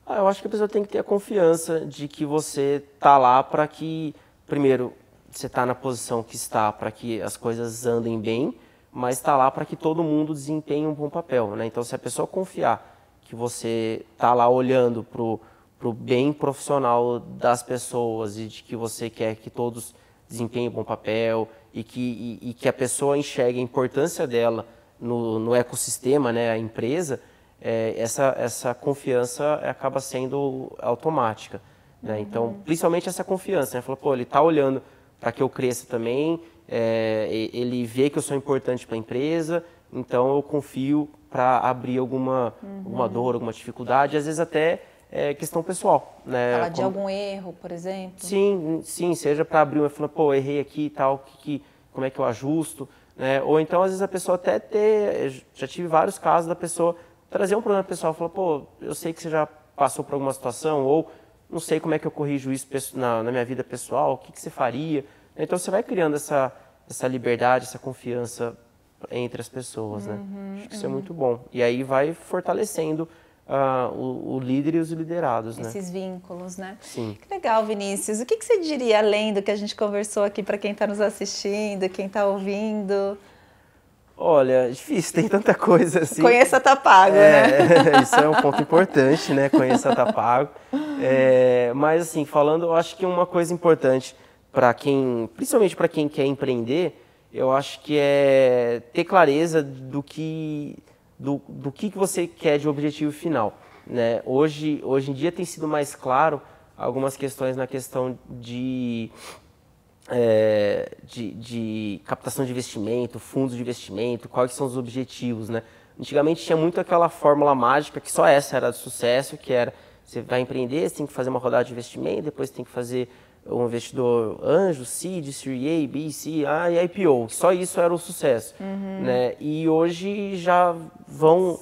Eu acho que a pessoa tem que ter a confiança de que você tá lá para que, primeiro, você está na posição que está para que as coisas andem bem, mas está lá para que todo mundo desempenhe um bom papel, né? Então, se a pessoa confiar que você está lá olhando para o bem profissional das pessoas e de que você quer que todos desempenhem um bom papel e que a pessoa enxergue a importância dela no ecossistema, né, a empresa, essa confiança acaba sendo automática, né? Então, principalmente essa confiança, né? Falou, pô, ele está olhando para que eu cresça também, ele vê que eu sou importante para a empresa, então eu confio para abrir alguma dor, alguma dificuldade, às vezes até questão pessoal, né? Falar de algum erro, por exemplo? Sim, seja para abrir uma falando, pô, errei aqui e tal, como é que eu ajusto, né? Ou então, às vezes, a pessoa até já tive vários casos da pessoa trazer um problema pessoal, falar, pô, eu sei que você já passou por alguma situação, ou não sei como é que eu corrijo isso na minha vida pessoal, o que você faria? Então, você vai criando essa liberdade, essa confiança entre as pessoas, né? Acho que isso é muito bom. E aí vai fortalecendo o líder e os liderados, né? Esses vínculos, né? Sim. Que legal, Vinícius. O que você diria além do que a gente conversou aqui para quem está nos assistindo, quem está ouvindo? Olha, difícil, tem tanta coisa assim. Conheça Tá Pago, né? Isso é um ponto importante, né? Conheça Tá Pago. Mas assim, falando, eu acho que uma coisa importante principalmente para quem quer empreender, eu acho que é ter clareza do que você quer de objetivo final, né? Hoje em dia tem sido mais claro algumas questões na questão de captação de investimento, fundos de investimento, quais são os objetivos, né? Antigamente tinha muito aquela fórmula mágica que só essa era de sucesso, que era você vai empreender, você tem que fazer uma rodada de investimento, depois tem que fazer um investidor anjo, seed, Series A, B, C, e IPO. Só isso era o sucesso, né? E hoje já vão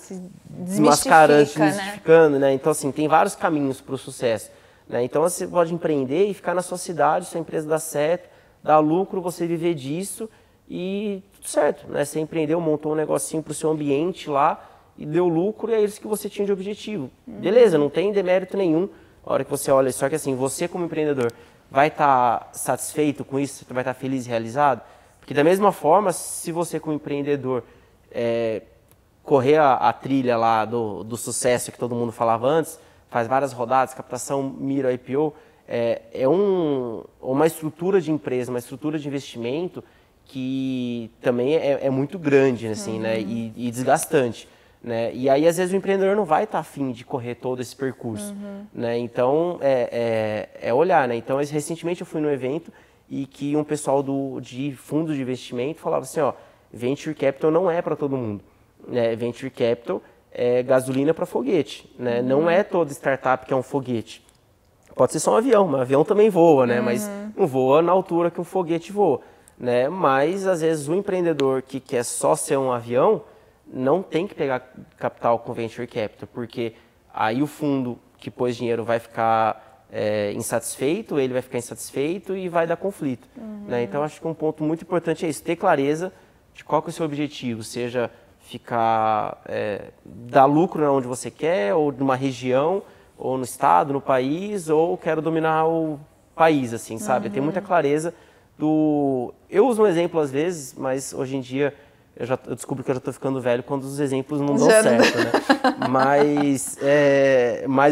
desmascarando, desmistificando, né? Então, assim, tem vários caminhos para o sucesso, né? Então, você pode empreender e ficar na sua cidade, sua empresa dá certo, dá lucro, você viver disso e tudo certo, né? Você empreendeu, montou um negocinho para o seu ambiente lá e deu lucro e é isso que você tinha de objetivo. Beleza, não tem demérito nenhum a hora que você olha, só que assim, você como empreendedor vai estar satisfeito com isso, vai estar feliz e realizado? Porque da mesma forma, se você como empreendedor correr a trilha lá do sucesso que todo mundo falava antes, faz várias rodadas, captação, mira, IPO, uma estrutura de empresa, uma estrutura de investimento que também é muito grande, assim, né? E desgastante, né? E aí, às vezes, o empreendedor não vai estar afim de correr todo esse percurso, né? Então, olhar, né? Então, recentemente eu fui num evento e que um pessoal de fundos de investimento falava assim, ó, Venture Capital não é para todo mundo, né? Venture Capital é gasolina para foguete, né? Não é toda startup que é um foguete. Pode ser só um avião, mas avião também voa, né? Mas não voa na altura que um foguete voa, né? Mas, às vezes, o empreendedor que quer só ser um avião não tem que pegar capital com Venture Capital, porque aí o fundo que pôs dinheiro vai ficar insatisfeito, ele vai ficar insatisfeito e vai dar conflito, né? Então, acho que um ponto muito importante é isso, ter clareza de qual que é o seu objetivo, seja dar lucro onde você quer, ou numa região, ou no estado, no país, ou quero dominar o país, assim, sabe? Tem muita clareza Eu uso um exemplo às vezes, mas hoje em dia eu descubro que eu já estou ficando velho quando os exemplos não dão certo, né? Mas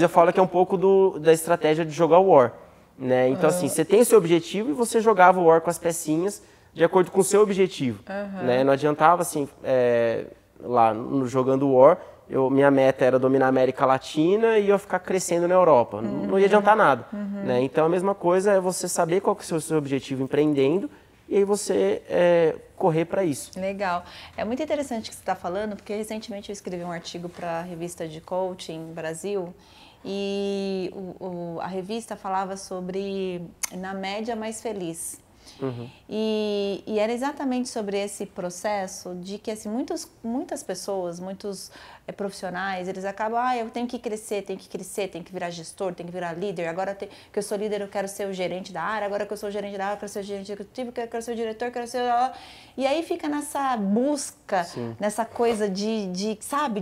eu falo que é um pouco da estratégia de jogar War, né? Então, assim, você tem seu objetivo e você jogava o War com as pecinhas de acordo com o seu objetivo, né? Não adiantava, assim, lá jogando War, minha meta era dominar a América Latina e eu ficar crescendo na Europa. Não ia adiantar nada. Né? Então a mesma coisa é você saber qual que é o seu objetivo empreendendo e aí você correr para isso. Legal. É muito interessante o que você está falando, porque recentemente eu escrevi um artigo para a revista de Coaching Brasil e a revista falava sobre na média mais feliz. E era exatamente sobre esse processo de que assim, muitas pessoas, muitos profissionais, eles acabam, eu tenho que crescer, tenho que virar gestor, tenho que virar líder, agora que eu sou líder eu quero ser o gerente da área, agora que eu sou o gerente da área eu quero ser o gerente executivo, eu quero ser o diretor, eu quero ser... E aí fica nessa busca, nessa coisa sabe,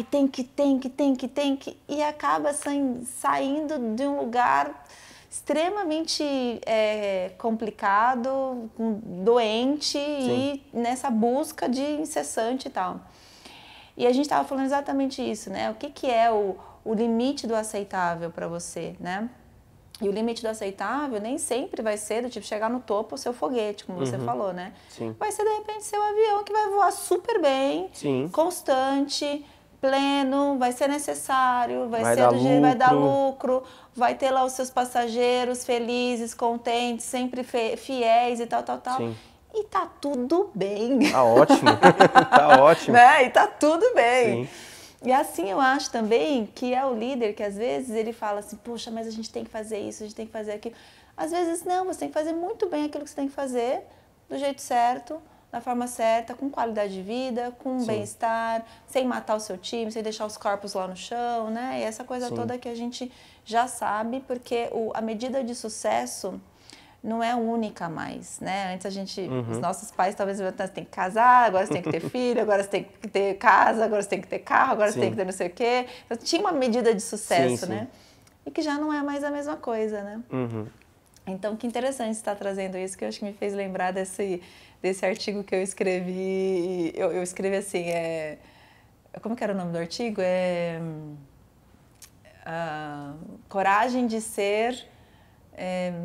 tem que, e acaba saindo de um lugar extremamente complicado, doente e nessa busca de incessante e tal. E a gente estava falando exatamente isso, né? O que é o limite do aceitável para você, né? E o limite do aceitável nem sempre vai ser do tipo chegar no topo o seu foguete, como você falou, né? Vai ser de repente seu avião que vai voar super bem, constante, pleno, vai ser necessário, vai dar lucro, vai ter lá os seus passageiros felizes, contentes, sempre fiéis e tal. E tá tudo bem. Tá ótimo, tá ótimo. Né? E tá tudo bem. E assim eu acho também que é o líder que às vezes ele fala assim, poxa, mas a gente tem que fazer isso, a gente tem que fazer aquilo. Às vezes não, você tem que fazer muito bem aquilo que você tem que fazer, do jeito certo, da forma certa, com qualidade de vida, com bem-estar, sem matar o seu time, sem deixar os corpos lá no chão, né? E essa coisa toda que a gente já sabe, porque a medida de sucesso não é única mais, né? Antes os nossos pais talvez tem que casar, agora você tem que ter filho, agora você tem que ter casa, agora você tem que ter carro, agora você tem que ter não sei o quê. Então, tinha uma medida de sucesso, né? E que já não é mais a mesma coisa, né? Então, que interessante você estar trazendo isso, que eu acho que me fez lembrar desse artigo que eu escrevi. Eu escrevi assim, como que era o nome do artigo? Coragem de ser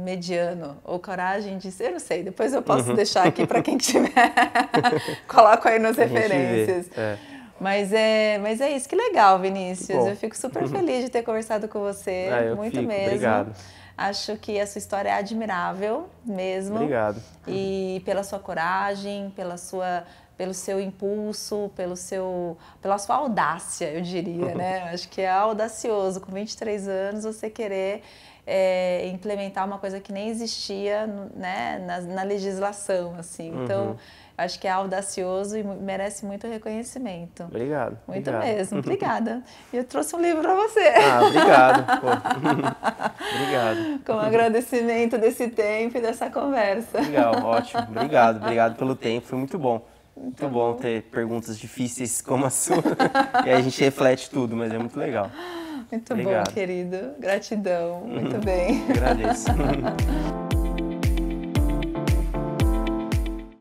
mediano, ou coragem de ser, eu não sei, depois eu posso deixar aqui para quem tiver, coloco aí nas referências. Mas é isso, que legal, Vinícius, eu fico super feliz de ter conversado com você, muito mesmo. Obrigado. Acho que a sua história é admirável mesmo. Obrigado. E pela sua coragem, pelo seu impulso, pela sua audácia, eu diria, né? Acho que é audacioso, com 23 anos, você querer implementar uma coisa que nem existia, né, na legislação, assim. Então, acho que é audacioso e merece muito reconhecimento. Obrigado. Muito mesmo. Obrigada. E eu trouxe um livro para você. Obrigado. Obrigado. Com agradecimento desse tempo e dessa conversa. Legal, ótimo. Obrigado pelo tempo, foi muito bom. Muito bom ter perguntas difíceis como a sua. E aí a gente reflete tudo, mas é muito legal. Muito bom, querido. Gratidão. Muito bem. Agradeço.